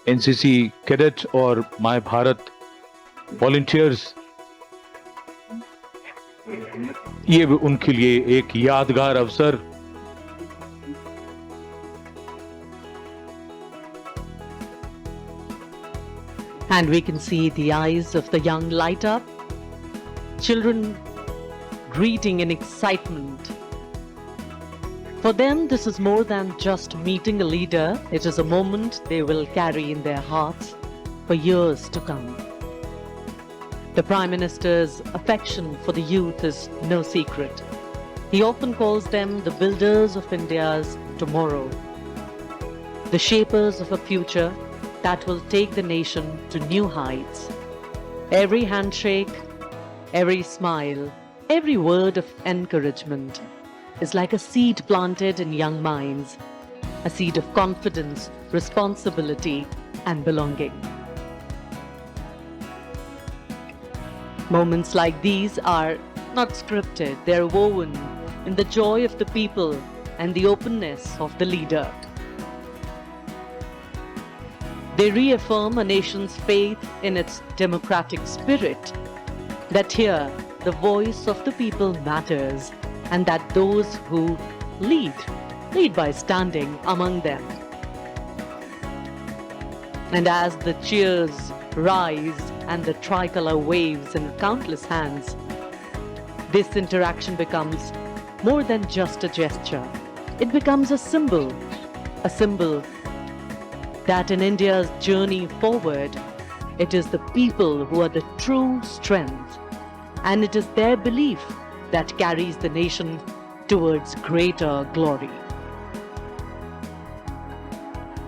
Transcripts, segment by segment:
NCC cadet और my Bharat volunteers, ये भी उनके लिए एक यादगार अवसर। And we can see the eyes of the young light up, children greeting in excitement. For them, this is more than just meeting a leader. It is a moment they will carry in their hearts for years to come. The Prime Minister's affection for the youth is no secret. He often calls them the builders of India's tomorrow, the shapers of a future that will take the nation to new heights. Every handshake, every smile, every word of encouragement is like a seed planted in young minds, a seed of confidence, responsibility, and belonging. Moments like these are not scripted, they are woven in the joy of the people and the openness of the leader. They reaffirm a nation's faith in its democratic spirit, that here the voice of the people matters, and that those who lead by standing among them. And as the cheers rise and the tricolor waves in countless hands, this interaction becomes more than just a gesture. It becomes a symbol that in India's journey forward, it is the people who are the true strength, and it is their belief that carries the nation towards greater glory.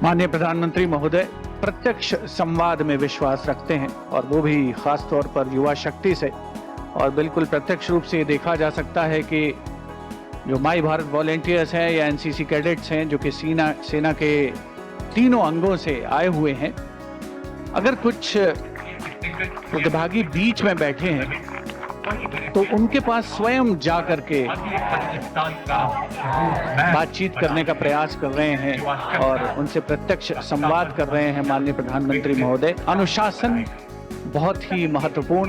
माननीय प्रधानमंत्री महोदय प्रत्यक्ष संवाद में विश्वास रखते हैं, और वो भी खास तौर पर युवा शक्ति से। और बिल्कुल प्रत्यक्ष रूप से ये देखा जा सकता है कि जो माई भारत वॉलंटियर्स हैं या एनसीसी कैडेट्स हैं, जो कि सेना के तीनों अंगों से आए हुए हैं, अगर कुछ प्रतिभागी बीच में बैठे हैं तो उनके पास स्वयं जा करके बातचीत करने का प्रयास कर रहे हैं और उनसे प्रत्यक्ष संवाद कर रहे हैं। माननीय प्रधानमंत्री महोदय, अनुशासन बहुत ही महत्वपूर्ण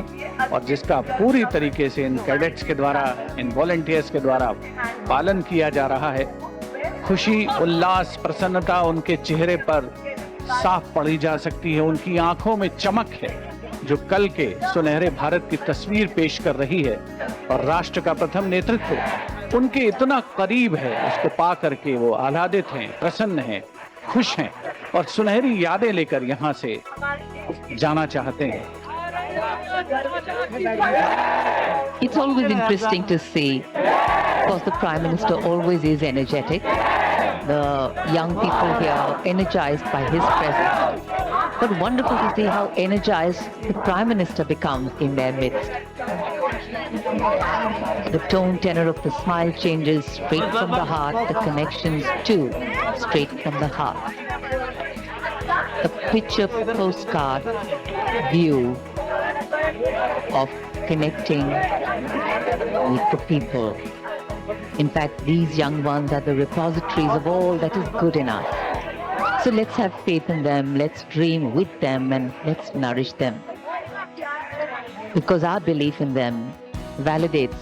और जिसका पूरी तरीके से इन कैडेट्स के द्वारा, इन वॉलंटियर्स के द्वारा पालन किया जा रहा है। खुशी, उल्लास, प्रसन्नता उनके चेहरे पर साफ पढ़ी जा सकती है। उनकी आंखों में चमक है जो कल के सुनहरे भारत की तस्वीर पेश कर रही है, और राष्ट्र का प्रथम नेतृत्व उनके इतना करीब है, उसको पा करके वो आह्लादित हैं, प्रसन्न हैं, खुश हैं और सुनहरी यादें लेकर यहाँ से जाना चाहते हैं। It's always interesting to see, because the Prime Minister always is energetic. The young people here are energized by his presence. But wonderful to see how energized the Prime Minister becomes in their midst. The tone tenor of the smile changes straight from the heart, the connections too, straight from the heart. A picture postcard view of connecting with the people. In fact, these young ones are the repositories of all that is good in us. So let's have faith in them, let's dream with them, and let's nourish them. Because our belief in them validates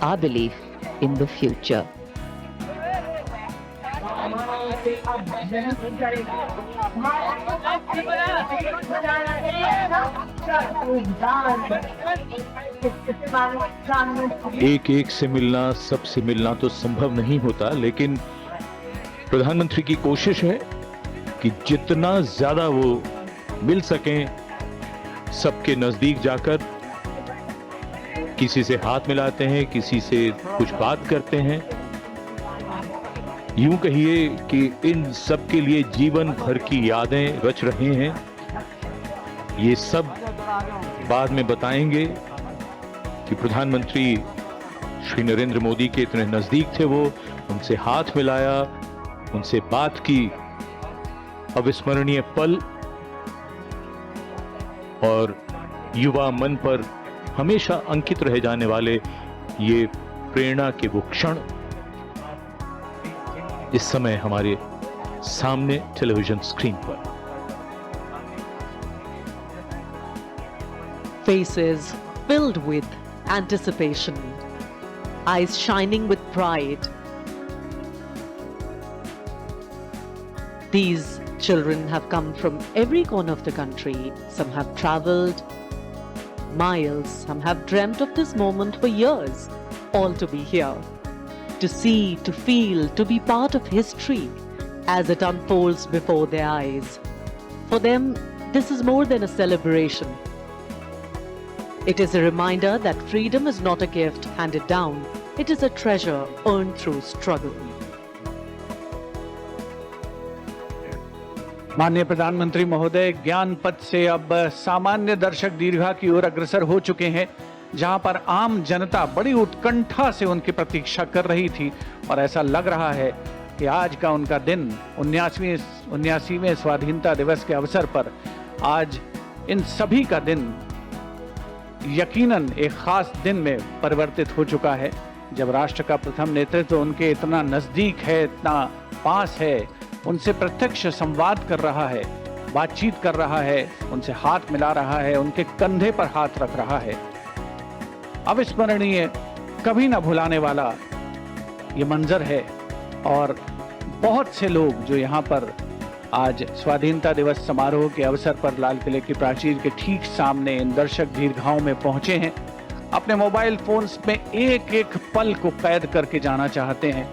our belief in the future. एक एक से मिलना, सबसे मिलना तो संभव नहीं होता, लेकिन प्रधानमंत्री की कोशिश है कि जितना ज्यादा वो मिल सकें, सबके नजदीक जाकर किसी से हाथ मिलाते हैं, किसी से कुछ बात करते हैं। यूं कहिए कि इन सब के लिए जीवन भर की यादें रच रहे हैं। ये सब बाद में बताएंगे कि प्रधानमंत्री श्री नरेंद्र मोदी के इतने नजदीक थे वो, उनसे हाथ मिलाया, उनसे बात की। अविस्मरणीय पल और युवा मन पर हमेशा अंकित रह जाने वाले ये प्रेरणा के वो क्षण इस समय हमारे सामने टेलीविजन स्क्रीन पर। faces filled with anticipation, eyes shining with pride. These children have come from every corner of the country. Some have traveled miles, some have dreamt of this moment for years, all to be here, to see, to feel, to be part of history as it unfolds before their eyes. For them, this is more than a celebration. It is a reminder that freedom is not a gift handed down, it is a treasure earned through struggle. माननीय प्रधानमंत्री महोदय ज्ञान पथ से अब सामान्य दर्शक दीर्घा की ओर अग्रसर हो चुके हैं, जहां पर आम जनता बड़ी उत्कंठा से उनकी प्रतीक्षा कर रही थी और ऐसा लग रहा है कि आज का उनका दिन 79वें स्वाधीनता दिवस के अवसर पर आज इन सभी का दिन यकीनन एक खास दिन में परिवर्तित हो चुका है, जब राष्ट्र का प्रथम नेतृत्व उनके इतना नजदीक है, इतना पास है, उनसे प्रत्यक्ष संवाद कर रहा है, बातचीत कर रहा है, उनसे हाथ मिला रहा है, उनके कंधे पर हाथ रख रहा है। अविस्मरणीय, कभी ना भुलाने वाला ये मंजर है और बहुत से लोग जो यहाँ पर आज स्वाधीनता दिवस समारोह के अवसर पर लाल किले की प्राचीर के ठीक सामने इन दर्शक दीर्घाओं में पहुंचे हैं, अपने मोबाइल फोन्स में एक एक पल को कैद करके जाना चाहते हैं,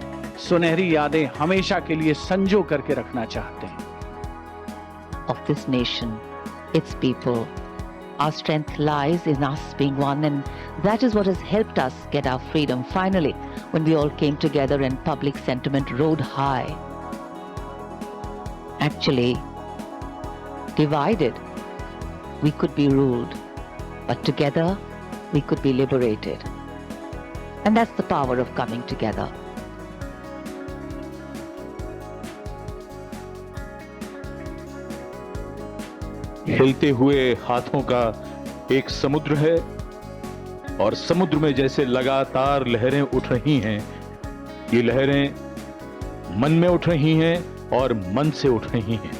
सुनहरी यादें हमेशा के लिए संजो करके रखना चाहते हैं। Of this nation, its people. Our strength lies in us being one, and that is what has helped us get our freedom finally, when we all came together and public sentiment rode high. Actually, divided, we could be ruled, but together, we could be liberated. And that's the power of coming together. हिलते हुए हाथों का एक समुद्र है और समुद्र में जैसे लगातार लहरें उठ रही हैं, ये लहरें मन में उठ रही हैं और मन से उठ रही हैं।